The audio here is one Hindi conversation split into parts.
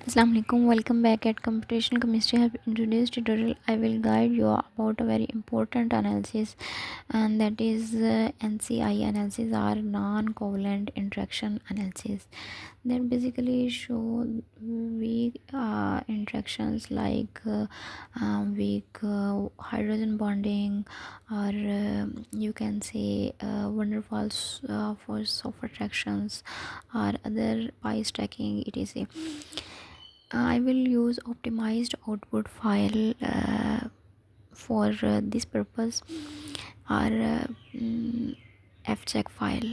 Assalamu alaikum. Welcome back at Computational Chemistry. I have in today's tutorial I will guide you about a very important analysis, and that is NCI analysis or non-covalent interaction analysis. That basically show weak interactions like weak hydrogen bonding, or you can say van der Waals force of attractions or other pi stacking etc. I will use optimized output file for this purpose, or fcheck file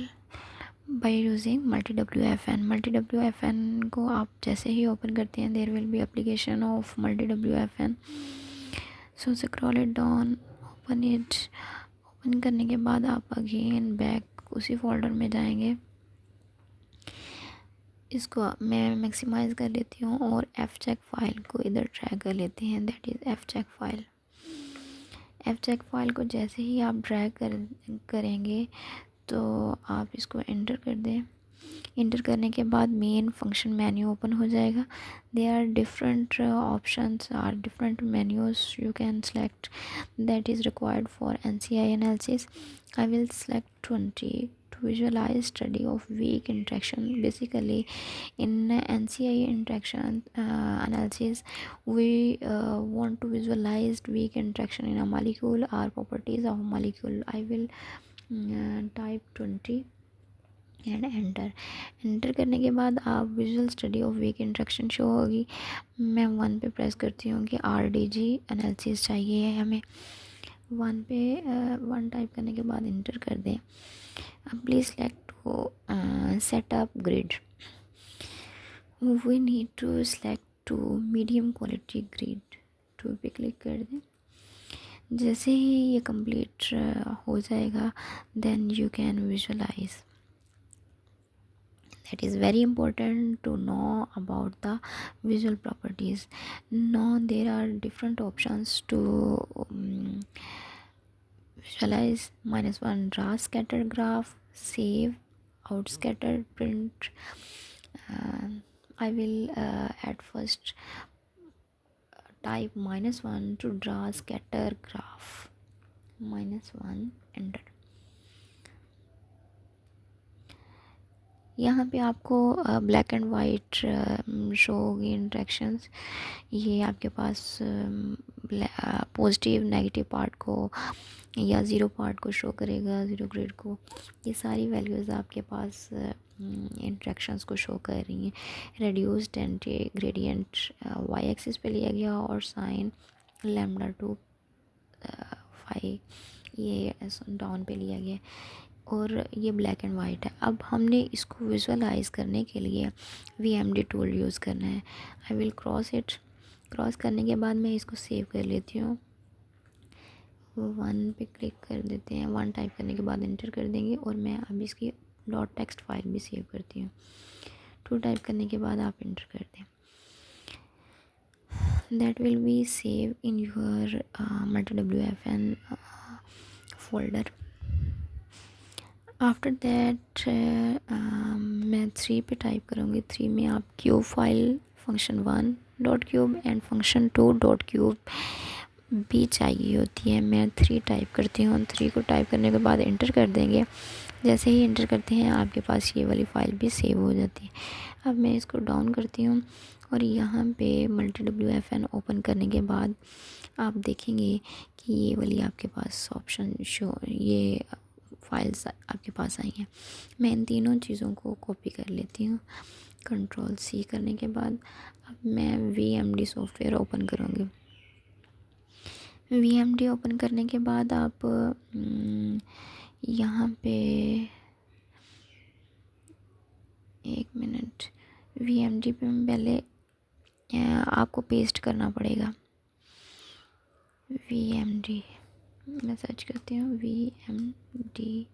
by using multi-wfn. multi-wfn को आप जैसे ही ओपन करते हैं there will be application of multi-wfn. So scroll it down, open it. Open करने के बाद आप अगेन बैक उसी फोल्डर में जाएंगे. इसको मैं मैक्सिमाइज़ कर लेती हूँ और एफ चेक फाइल को इधर ड्रैग कर लेते हैं. That is F check file. F check file को जैसे ही आप ड्रैग करेंगे तो आप इसको एंटर कर दें. इंटर करने के बाद मेन फंक्शन मेन्यू ओपन हो जाएगा. There are different options are different menus you can select that is required for NCI analysis. I will select 20 to visualize study of weak interaction. Basically in NCI interaction analysis we want to visualize weak interaction in a molecule or properties of a molecule. I will type 20 and enter करने के बाद आप visual study of weak interaction show होगी. मैं 1 पे प्रेस करती हूँ कि RDG एनालिसिस चाहिए है हमें. 1 पे 1 टाइप करने के बाद इंटर कर दें. अब please select to setup grid. We need to select to medium quality grid. 2 पे क्लिक कर दें. जैसे ही ये कंप्लीट हो जाएगा then you can visualise. That is very important to know about the visual properties. Now there are different options to visualize. -1 draw scattered graph, save, out scattered, print. I will at first type -1 to draw scatter graph. -1 enter. यहाँ पे आपको ब्लैक एंड वाइट शो होगी इंट्रैक्शंस. ये आपके पास पॉजिटिव नेगेटिव पार्ट को या ज़ीरो पार्ट को शो करेगा, ज़ीरो ग्रेड को. ये सारी वैल्यूज़ आपके पास इंट्रैक्शंस को शो कर रही हैं. Reduced and gradient Y axis पे लिया गया और साइन λ2 5 ये डाउन पे लिया गया और ये ब्लैक एंड वाइट है. अब हमने इसको विजुअलाइज़ करने के लिए VMD टूल यूज़ करना है. आई विल क्रॉस करने के बाद मैं इसको सेव कर लेती हूँ. 1 पे क्लिक कर देते हैं. 1 टाइप करने के बाद इंटर कर देंगे और मैं अब इसकी डॉट टेक्स्ट फाइल भी सेव करती हूँ. 2 टाइप करने के बाद आप इंटर कर दें. That will be save in your multi-wfn folder. After that मैं 3 पे टाइप करूँगी. 3 में आप cube file function 1 dot cube and function 2 dot cube भी चाहिए होती है. मैं 3 टाइप करती हूँ. 3 को टाइप करने के बाद इंटर कर देंगे. जैसे ही इंटर करते हैं आपके पास ये वाली फ़ाइल भी सेव हो जाती है. अब मैं इसको डाउन करती हूँ और यहाँ पे multi-wfn ओपन करने के बाद आप देखेंगे कि ये वाली आपके पास ऑप्शन शो ये फाइल्स आपके पास आई हैं. मैं इन तीनों चीज़ों को कॉपी कर लेती हूँ. Ctrl+C करने के बाद अब मैं VMD सॉफ्टवेयर ओपन करूँगी. VMD ओपन करने के बाद आप यहाँ पे 1 मिनट VMD पे पहले आपको पेस्ट करना पड़ेगा. VMD मैं सर्च करती हूँ. VMD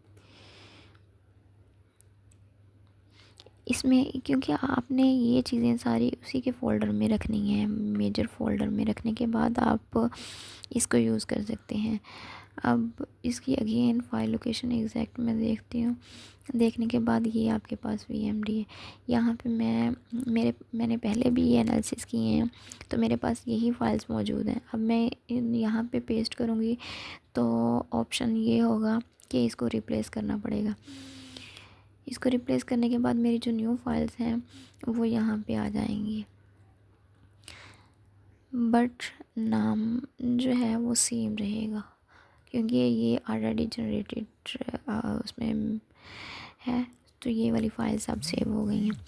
इसमें क्योंकि आपने ये चीज़ें सारी उसी के फ़ोल्डर में रखनी है, मेजर फ़ोल्डर में रखने के बाद आप इसको यूज़ कर सकते हैं. अब इसकी अगेन फाइल लोकेशन एग्जैक्ट मैं देखती हूँ। देखने के बाद ये आपके पास VMD है। यहाँ पे मैंने पहले भी ये एनालिसिस किए हैं, तो मेरे पास यही फाइल्स मौजूद हैं। अब मैं यहाँ पे पेस्ट करूँगी तो ऑप्शन ये होगा कि इसको रिप्लेस करना पड़ेगा। इसको रिप्लेस करने के बाद मेरी जो न्यू फाइल्स हैं वो यहाँ पे आ जाएंगी, बट नाम जो है वो सेम रहेगा क्योंकि ये ऑलरेडी जनरेटेड उसमें है। तो ये वाली फाइल्स अब सेव हो गई हैं।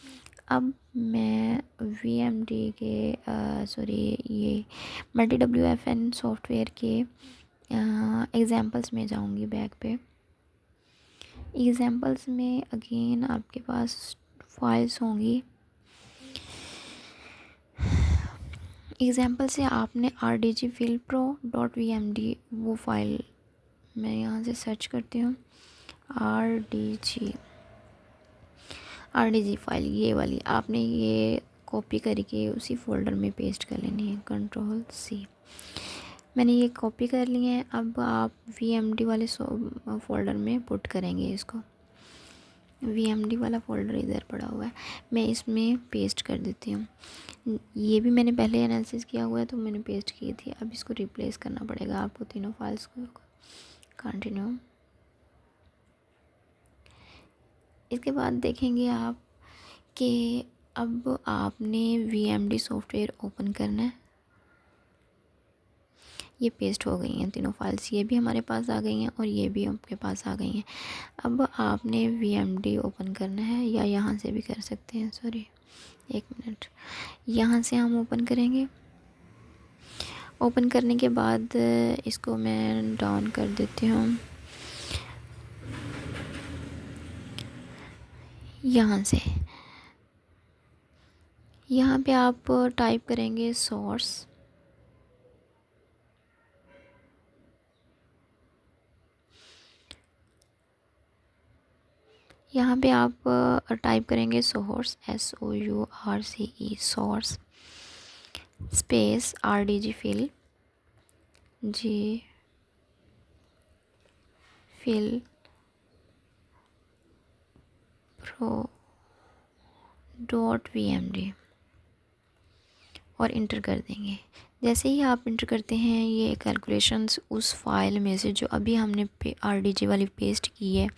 अब मैं VMD के ये MultiWFN सॉफ्टवेयर के एग्ज़ाम्पल्स में जाऊंगी। बैक पे एग्ज़ाम्पल्स में अगेन आपके पास फाइल्स होंगी। एग्ज़ाम्पल से आपने rdgfilpro.vmd वो फाइल, मैं यहाँ से सर्च करती हूँ rdg फाइल, ये वाली आपने ये कॉपी करके उसी फोल्डर में पेस्ट कर लेनी है। Ctrl+C, मैंने ये कॉपी कर ली है। अब आप VMD वाले फोल्डर में पुट करेंगे इसको। VMD वाला फोल्डर इधर पड़ा हुआ है, मैं इसमें पेस्ट कर देती हूँ। ये भी मैंने पहले एनालिसिस किया हुआ है तो मैंने पेस्ट की थी। अब इसको रिप्लेस करना पड़ेगा आपको तीनों फाइल्स को। कंटिन्यू। इसके बाद देखेंगे आप कि अब आपने VMD सॉफ्टवेयर ओपन करना है। ये पेस्ट हो गई हैं तीनों फाइल्स, ये भी हमारे पास आ गई हैं और ये भी आपके पास आ गई हैं। अब आपने VMD ओपन करना है, या यहाँ से भी कर सकते हैं, सॉरी एक मिनट, यहाँ से हम ओपन करेंगे। ओपन करने के बाद इसको मैं डाउन कर देती हूँ। यहाँ से यहाँ पे आप टाइप करेंगे सोर्स, यहाँ पे आप टाइप करेंगे source SOURCE source space RDG file pro.vmd और इंटर कर देंगे। जैसे ही आप इंटर करते हैं ये कैलकुलेशंस उस फाइल में से जो अभी हमने RDG वाली पेस्ट की है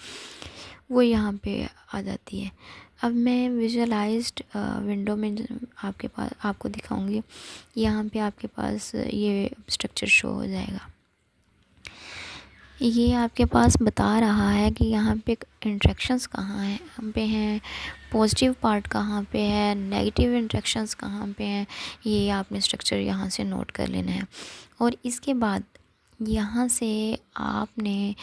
वो यहाँ पे आ जाती है। अब मैं विजुअलाइज्ड विंडो में आपको दिखाऊंगी। यहाँ पे आपके पास ये स्ट्रक्चर शो हो जाएगा। ये आपके पास बता रहा है कि यहाँ पे इंट्रैक्शंस कहाँ हैं, पॉजिटिव पार्ट कहाँ पे है, नेगेटिव इंट्रैक्शंस कहाँ पे हैं। ये आपने स्ट्रक्चर यहाँ से नोट कर लेना है। और इसके बाद यहाँ से आपने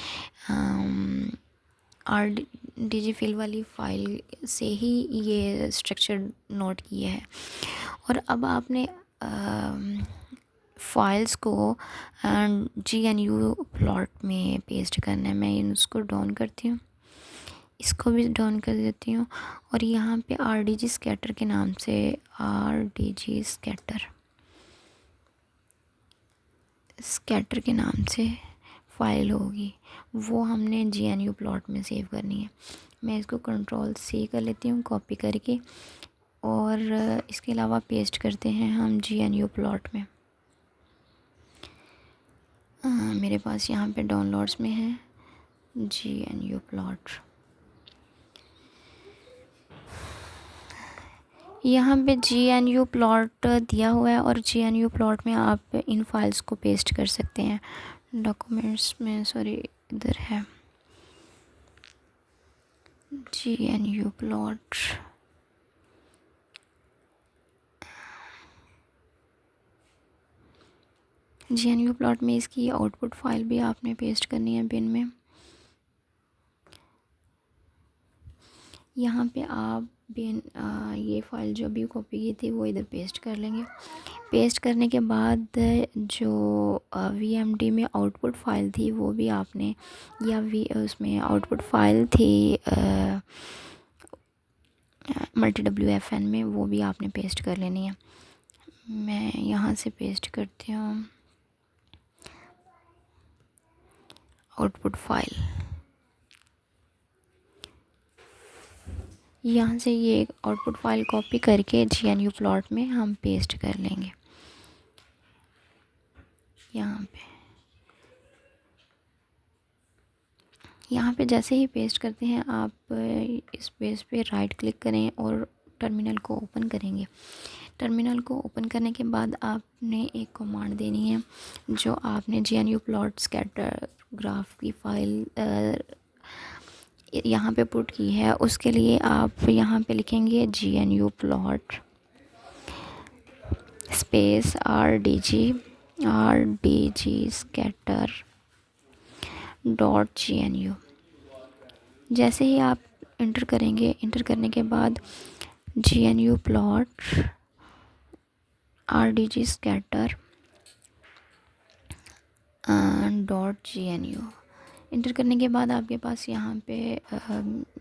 RDG फिल वाली फ़ाइल से ही ये स्ट्रक्चर नोट किया है। और अब आपने फाइल्स को GNU प्लॉट में पेस्ट करना है। मैं इसको डाउन करती हूँ, इसको भी डाउन कर देती हूँ। और यहाँ पे RDG स्कैटर के नाम से RDG स्कैटर के नाम से फाइल होगी, वो हमने GNU प्लॉट में सेव करनी है। मैं इसको Ctrl+C कर लेती हूँ कॉपी करके, और इसके अलावा पेस्ट करते हैं हम GNU प्लॉट में। मेरे पास यहाँ पे डाउनलोड्स में है GNU प्लॉट। यहाँ पे GNU प्लॉट दिया हुआ है और GNU प्लॉट में आप इन फाइल्स को पेस्ट कर सकते हैं। डॉक्यूमेंट्स में, सॉरी इधर है GNU प्लॉट। GNU प्लॉट में इसकी आउटपुट फाइल भी आपने पेस्ट करनी है बिन में। यहाँ पे आप बिन ये फ़ाइल जो भी कॉपी की थी वो इधर पेस्ट कर लेंगे। पेस्ट करने के बाद जो VMD में आउटपुट फ़ाइल थी वो भी आपने, या उसमें आउटपुट फ़ाइल थी MultiWFN में, वो भी आपने पेस्ट कर लेनी है। मैं यहाँ से पेस्ट करती हूँ। Output file. यहाँ से ये आउटपुट फाइल कॉपी करके GNU प्लॉट में हम पेस्ट कर लेंगे। यहाँ पे जैसे ही पेस्ट करते हैं आप इस पेज पे राइट क्लिक करें और टर्मिनल को ओपन करेंगे। टर्मिनल को ओपन करने के बाद आपने एक कमांड देनी है जो आपने GNU प्लॉट स्कैटर ग्राफ की फाइल यहाँ पे पुट की है। उसके लिए आप यहाँ पे लिखेंगे GNU plot space RDG scatter .gnu। जैसे ही आप इंटर करेंगे, इंटर करने के बाद GNU plot RDG scatter .gnu inter करने के बाद आपके पास यहाँ पे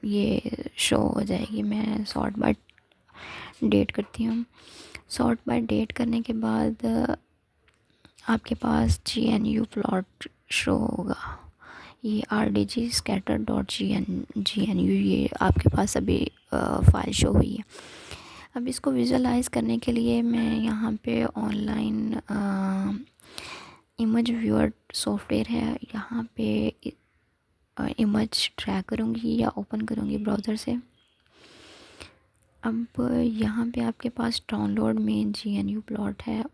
ये शो हो जाएगी। मैं सॉर्ट बाय डेट करती हूँ। सॉर्ट बाय डेट करने के बाद आपके पास GNU प्लॉट शो होगा। ये RDG स्कैटर .gnu ये आपके पास अभी फाइल शो हुई है। अब इसको विजुअलाइज करने के लिए मैं यहाँ पे ऑनलाइन इमेज व्यूअर सॉफ्टवेयर है, यहाँ पे इमेज ड्रैग करूँगी या ओपन करूँगी ब्राउज़र से। अब यहाँ पे आपके पास डाउनलोड में GNU प्लॉट है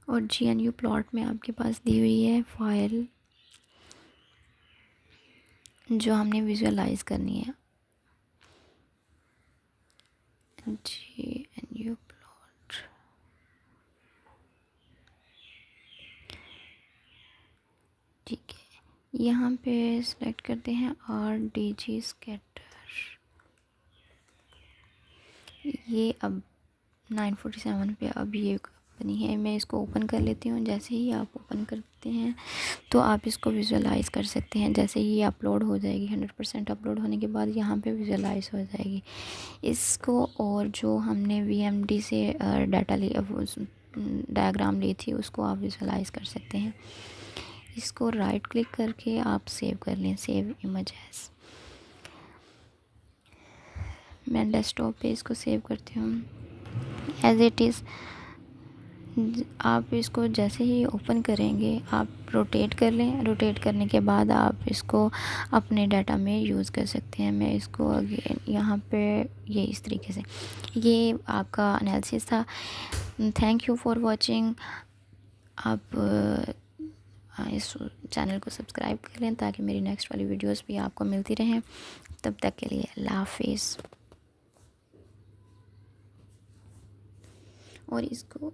और GNU प्लॉट में आपके पास दी हुई है फाइल जो हमने विजुअलाइज करनी है। GNU प्लॉट, ठीक है, यहाँ पे सेलेक्ट करते हैं RDG स्कैटर। ये अब 947 पे अब ये बनी है। मैं इसको ओपन कर लेती हूँ। जैसे ही आप ओपन करते हैं तो आप इसको विजुअलाइज़ कर सकते हैं। जैसे ही अपलोड हो जाएगी, 100% अपलोड होने के बाद यहाँ पे विजुअलाइज़ हो जाएगी इसको। और जो हमने VMD से डाटा लिया, डायग्राम ली थी, उसको आप विजुअलाइज़ कर सकते हैं। इसको राइट क्लिक करके आप सेव कर लें, सेव इमेज एज। मैं डेस्कटॉप पे इसको सेव करती हूँ एज इट इज़। आप इसको जैसे ही ओपन करेंगे आप रोटेट कर लें। रोटेट करने के बाद आप इसको अपने डाटा में यूज़ कर सकते हैं। मैं इसको अगेन यहाँ पे ये इस तरीके से, ये आपका एनालिसिस था। Thank you for watching. आप इस चैनल को सब्सक्राइब कर लें ताकि मेरी नेक्स्ट वाली वीडियोस भी आपको मिलती रहें। तब तक के लिए अल्लाह हाफिज़। और इसको